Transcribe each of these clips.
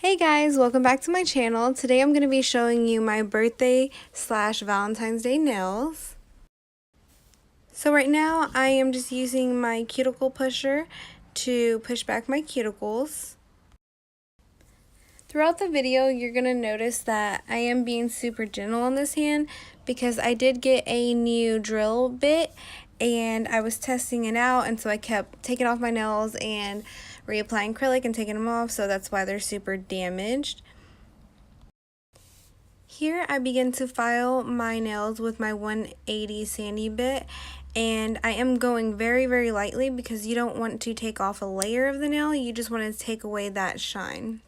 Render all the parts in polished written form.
Hey guys, welcome back to my channel. Today I'm going to be showing you my birthday / Valentine's Day nails. So right now I am just using my cuticle pusher to push back my cuticles. Throughout the video you're going to notice that I am being super gentle on this hand because I did get a new drill bit and I was testing it out, and so I kept taking off my nails and reapplying acrylic and taking them off, so that's why they're super damaged. Here I begin to file my nails with my 180 sanding bit, and I am going very lightly because you don't want to take off a layer of the nail, you just want to take away that shine.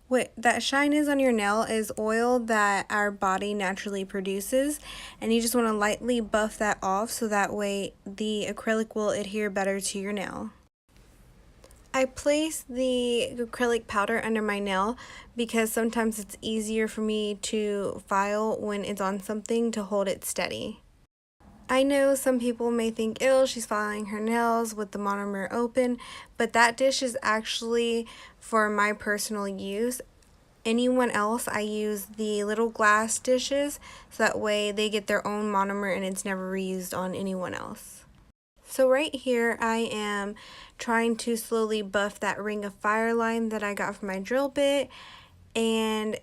What that shine is on your nail is oil that our body naturally produces, and you just want to lightly buff that off so that way the acrylic will adhere better to your nail. I place the acrylic powder under my nail because sometimes it's easier for me to file when it's on something to hold it steady. I know some people may think, ew, she's filing her nails with the monomer open, but that dish is actually for my personal use. Anyone else, I use the little glass dishes so that way they get their own monomer and it's never reused on anyone else. So right here I am trying to slowly buff that ring of fire line that I got from my drill bit, and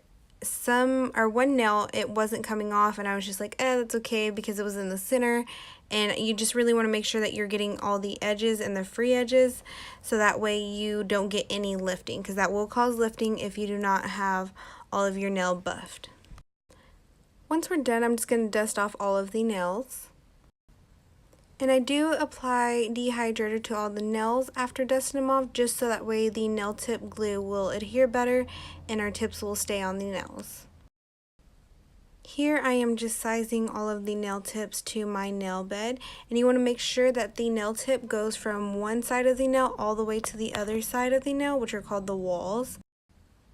one nail, it wasn't coming off, and I was just like, that's okay because it was in the center, and you just really want to make sure that you're getting all the edges and the free edges so that way you don't get any lifting, because that will cause lifting if you do not have all of your nail buffed. Once we're done, I'm just going to dust off all of the nails. And I do apply dehydrator to all the nails after dusting them off, just so that way the nail tip glue will adhere better and our tips will stay on the nails. Here I am just sizing all of the nail tips to my nail bed, and you want to make sure that the nail tip goes from one side of the nail all the way to the other side of the nail, which are called the walls.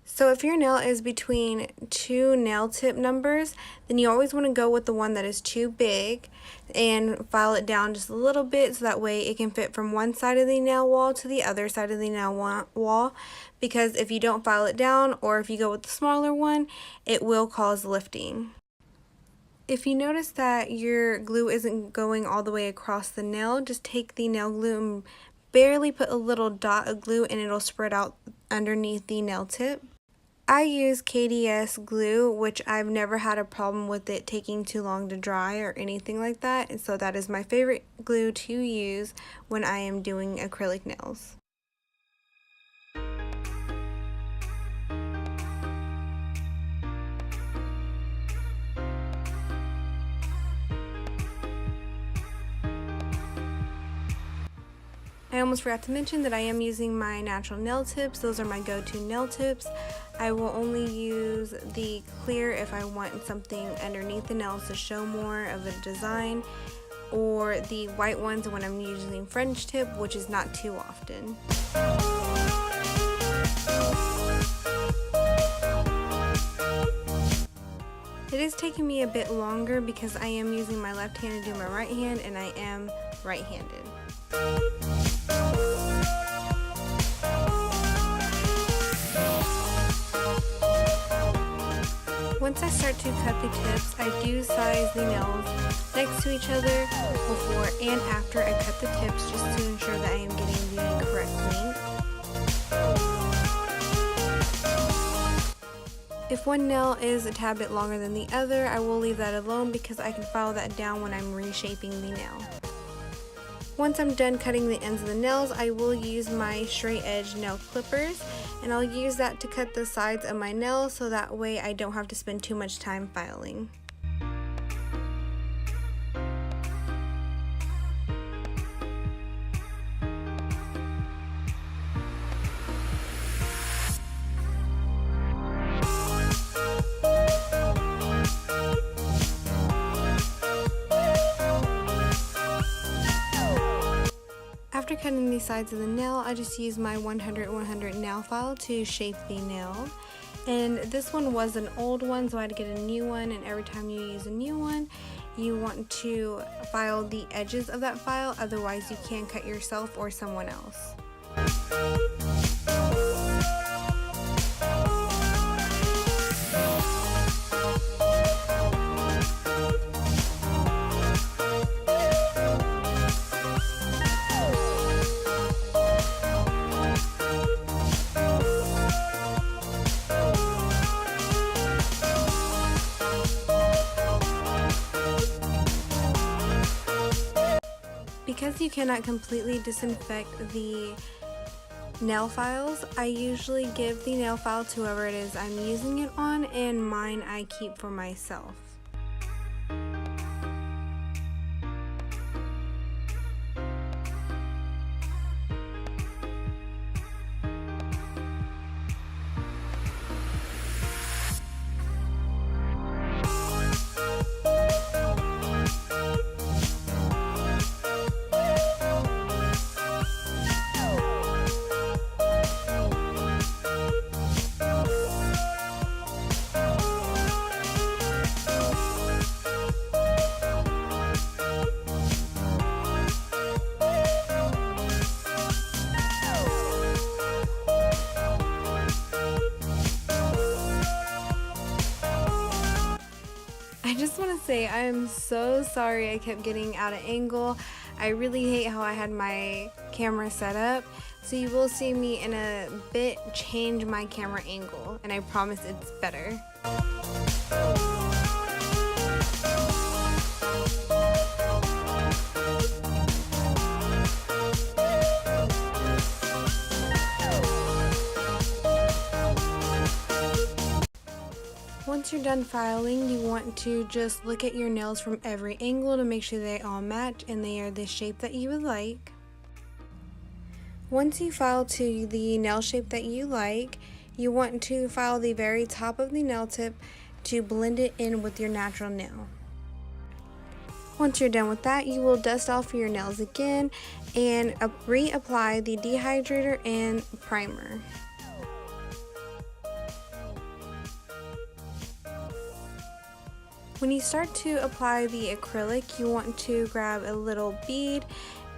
So if your nail is between two nail tip numbers, then you always want to go with the one that is too big and file it down just a little bit so that way it can fit from one side of the nail wall to the other side of the nail wall, because if you don't file it down or if you go with the smaller one, it will cause lifting. If you notice that your glue isn't going all the way across the nail, just take the nail glue and barely put a little dot of glue and it'll spread out underneath the nail tip. I use KDS glue, which I've never had a problem with it taking too long to dry or anything like that, and so that is my favorite glue to use when I am doing acrylic nails. I almost forgot to mention that I am using my natural nail tips. Those are my go-to nail tips. I will only use the clear if I want something underneath the nails to show more of a design, or the white ones when I'm using French tip, which is not too often. It is taking me a bit longer because I am using my left hand to do my right hand, and I am right-handed. Once I start to cut the tips, I do size the nails next to each other before and after I cut the tips, just to ensure that I am getting the correct length. If one nail is a tad bit longer than the other, I will leave that alone because I can file that down when I'm reshaping the nail. Once I'm done cutting the ends of the nails, I will use my straight edge nail clippers, and I'll use that to cut the sides of my nails so that way I don't have to spend too much time filing. After cutting the sides of the nail, I just use my 100/100 nail file to shape the nail. And this one was an old one, so I had to get a new one, and every time you use a new one, you want to file the edges of that file, otherwise you can cut yourself or someone else. because you cannot completely disinfect the nail files, I usually give the nail file to whoever it is I'm using it on, and mine I keep for myself. I just want to say I'm so sorry I kept getting out of angle. I really hate how I had my camera set up. So you will see me in a bit change my camera angle, and I promise it's better. Once you're done filing, you want to just look at your nails from every angle to make sure they all match and they are the shape that you would like. Once you file to the nail shape that you like, you want to file the very top of the nail tip to blend it in with your natural nail. Once you're done with that, you will dust off your nails again and reapply the dehydrator and primer. When you start to apply the acrylic, you want to grab a little bead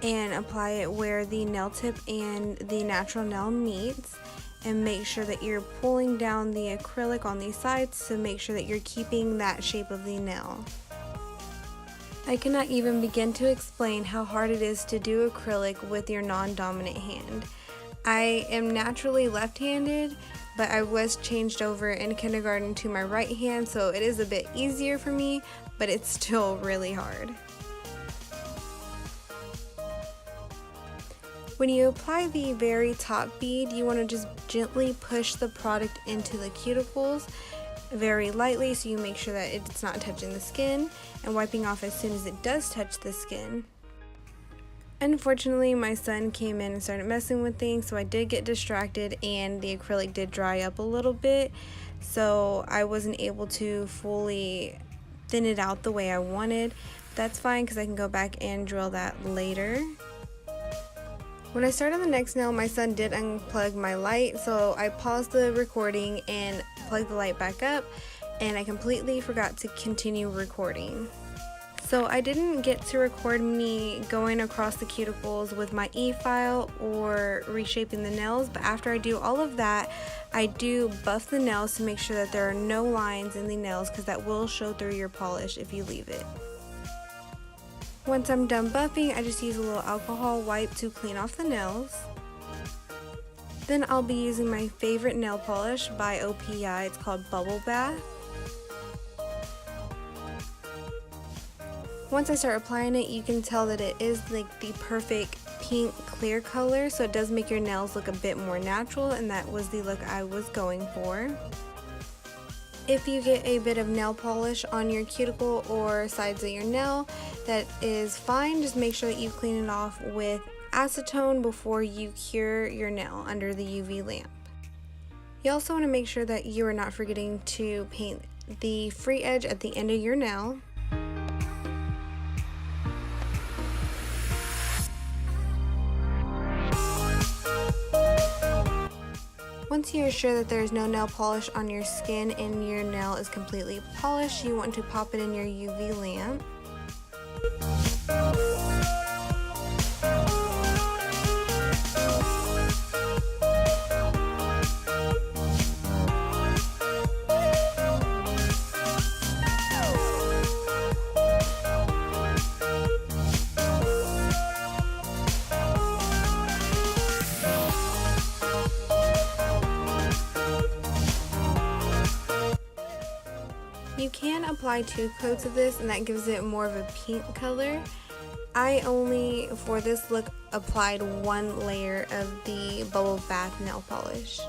and apply it where the nail tip and the natural nail meets, and make sure that you're pulling down the acrylic on these sides to make sure that you're keeping that shape of the nail. I cannot even begin to explain how hard it is to do acrylic with your non-dominant hand. I am naturally left-handed, but I was changed over in kindergarten to my right hand, so it is a bit easier for me, but it's still really hard. When you apply the very top bead, you want to just gently push the product into the cuticles very lightly, so you make sure that it's not touching the skin, and wiping off as soon as it does touch the skin. Unfortunately, my son came in and started messing with things, so I did get distracted and the acrylic did dry up a little bit, so I wasn't able to fully thin it out the way I wanted. That's fine because I can go back and drill that later. When I started the next nail, my son did unplug my light, so I paused the recording and plugged the light back up, and I completely forgot to continue recording. So I didn't get to record me going across the cuticles with my e-file or reshaping the nails, but after I do all of that, I do buff the nails to make sure that there are no lines in the nails, because that will show through your polish if you leave it. Once I'm done buffing, I just use a little alcohol wipe to clean off the nails. Then I'll be using my favorite nail polish by OPI. It's called Bubble Bath. Once I start applying it, you can tell that it is like the perfect pink clear color, so it does make your nails look a bit more natural, and that was the look I was going for. If you get a bit of nail polish on your cuticle or sides of your nail, that is fine. Just make sure that you clean it off with acetone before you cure your nail under the UV lamp. You also want to make sure that you are not forgetting to paint the free edge at the end of your nail. Once you are sure that there is no nail polish on your skin and your nail is completely polished, you want to pop it in your UV lamp. You can apply 2 coats of this, and that gives it more of a pink color. I only, for this look, applied one layer of the Bubble Bath nail polish.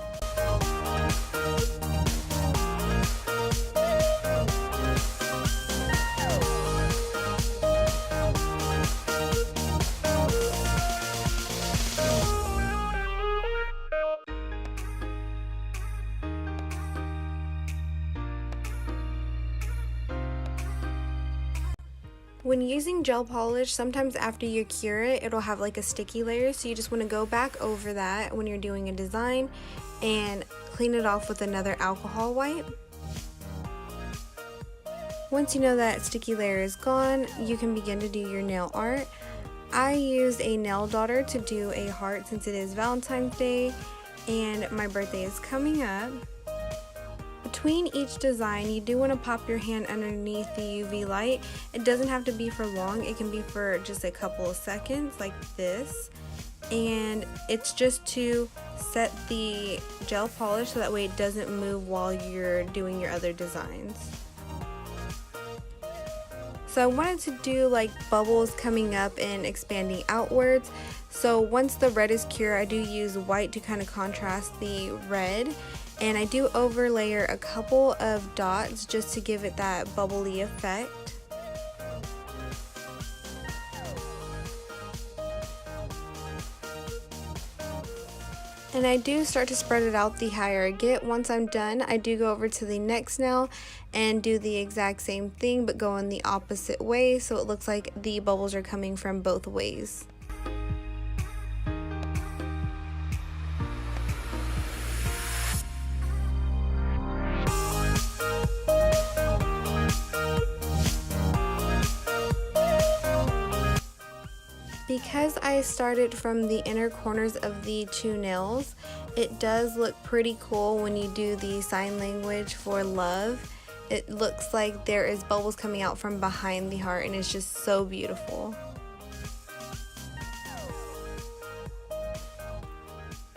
When using gel polish, sometimes after you cure it, it'll have like a sticky layer, so you just want to go back over that when you're doing a design and clean it off with another alcohol wipe. Once you know that sticky layer is gone, you can begin to do your nail art. I used a nail daughter to do a heart since it is Valentine's Day and my birthday is coming up. Between each design, you do want to pop your hand underneath the UV light. It doesn't have to be for long, it can be for just a couple of seconds like this. And it's just to set the gel polish so that way it doesn't move while you're doing your other designs. So I wanted to do like bubbles coming up and expanding outwards. So once the red is cured, I do use white to kind of contrast the red. And I do overlayer a couple of dots just to give it that bubbly effect. And I do start to spread it out the higher I get. Once I'm done, I do go over to the next nail and do the exact same thing but go in the opposite way so it looks like the bubbles are coming from both ways. Because I started from the inner corners of the two nails, it does look pretty cool when you do the sign language for love. It looks like there is bubbles coming out from behind the heart and it's just so beautiful.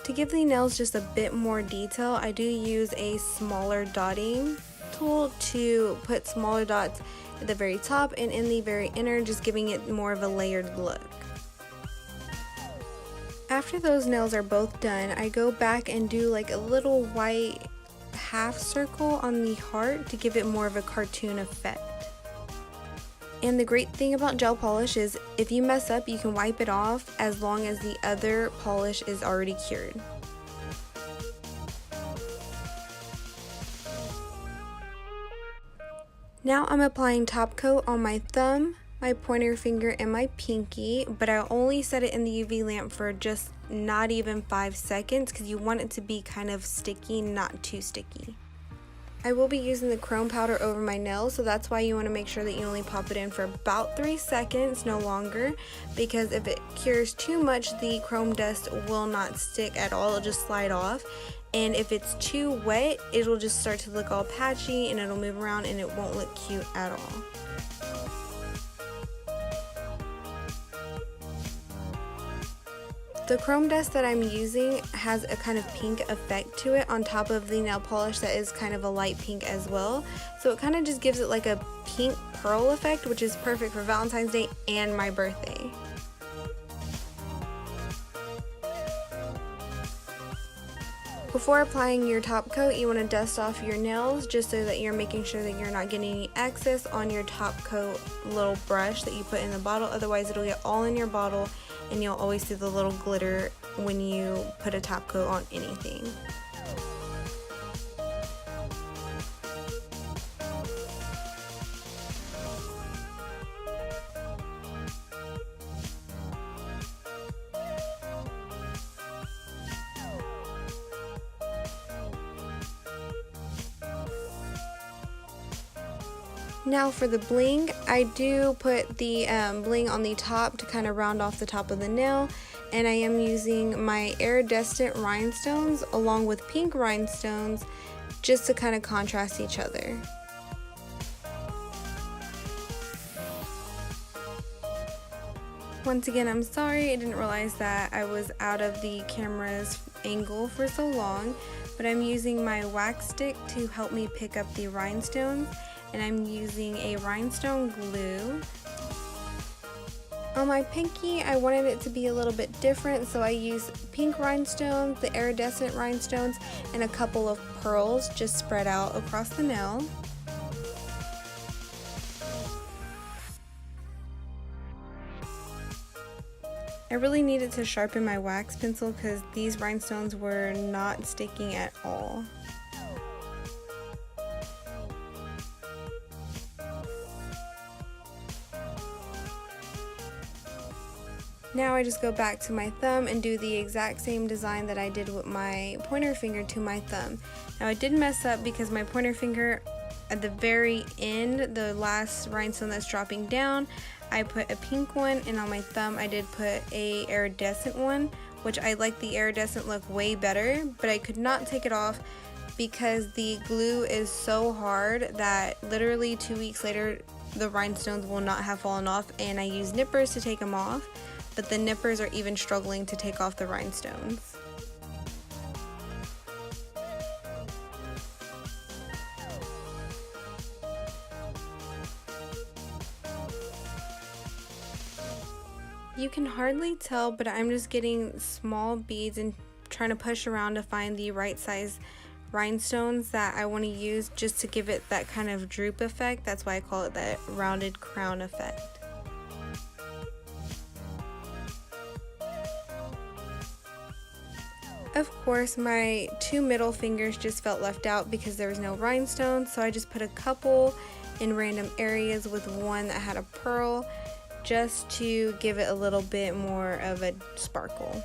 To give the nails just a bit more detail, I do use a smaller dotting tool to put smaller dots at the very top and in the very inner, just giving it more of a layered look. After those nails are both done, I go back and do like a little white half circle on the heart to give it more of a cartoon effect. And the great thing about gel polish is if you mess up, you can wipe it off as long as the other polish is already cured. Now I'm applying top coat on my thumb, my pointer finger, and my pinky, but I only set it in the UV lamp for just not even 5 seconds because you want it to be kind of sticky, not too sticky. I will be using the chrome powder over my nails, so that's why you want to make sure that you only pop it in for about 3 seconds, no longer, because if it cures too much, the chrome dust will not stick at all, it'll just slide off. And if it's too wet, it'll just start to look all patchy and it'll move around and it won't look cute at all. The chrome dust that I'm using has a kind of pink effect to it on top of the nail polish that is kind of a light pink as well. So it kind of just gives it like a pink pearl effect, which is perfect for Valentine's Day and my birthday. Before applying your top coat, you want to dust off your nails just so that you're making sure that you're not getting any excess on your top coat little brush that you put in the bottle. Otherwise it'll get all in your bottle and you'll always see the little glitter when you put a top coat on anything. Now for the bling, I do put the bling on the top to kind of round off the top of the nail, and I am using my iridescent rhinestones along with pink rhinestones just to kind of contrast each other. Once again, I'm sorry, I didn't realize that I was out of the camera's angle for so long, but I'm using my wax stick to help me pick up the rhinestones. And I'm using a rhinestone glue. On my pinky, I wanted it to be a little bit different, so I used pink rhinestones, the iridescent rhinestones, and a couple of pearls just spread out across the nail. I really needed to sharpen my wax pencil because these rhinestones were not sticking at all. Now I just go back to my thumb and do the exact same design that I did with my pointer finger to my thumb. Now I did mess up because my pointer finger at the very end, the last rhinestone that's dropping down, I put a pink one, and on my thumb I did put a iridescent one, which I like the iridescent look way better, but I could not take it off because the glue is so hard that literally 2 weeks later the rhinestones will not have fallen off, and I use nippers to take them off. But the nippers are even struggling to take off the rhinestones. You can hardly tell, but I'm just getting small beads and trying to push around to find the right size rhinestones that I want to use just to give it that kind of droop effect. That's why I call it that rounded crown effect. Of course, my two middle fingers just felt left out because there was no rhinestones, so I just put a couple in random areas with one that had a pearl just to give it a little bit more of a sparkle.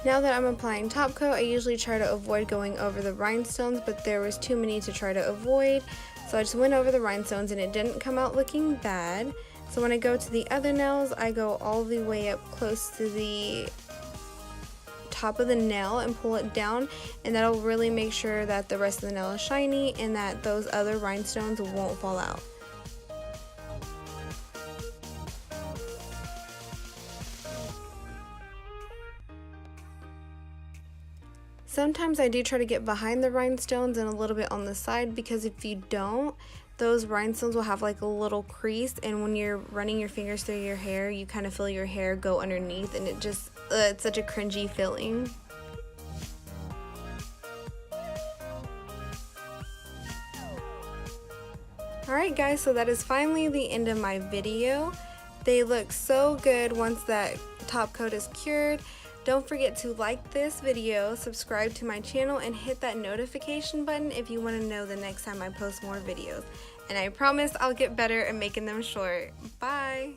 Now that I'm applying top coat, I usually try to avoid going over the rhinestones, but there was too many to try to avoid, so I just went over the rhinestones and it didn't come out looking bad. So when I go to the other nails, I go all the way up close to the top of the nail and pull it down, and that'll really make sure that the rest of the nail is shiny and that those other rhinestones won't fall out. Sometimes I do try to get behind the rhinestones and a little bit on the side, because if you don't, those rhinestones will have like a little crease, and when you're running your fingers through your hair, you kind of feel your hair go underneath, and it just, it's such a cringy feeling. Alright guys, so that is finally the end of my video. They look so good once that top coat is cured. Don't forget to like this video, subscribe to my channel, and hit that notification button if you want to know the next time I post more videos. And I promise I'll get better at making them short. Bye!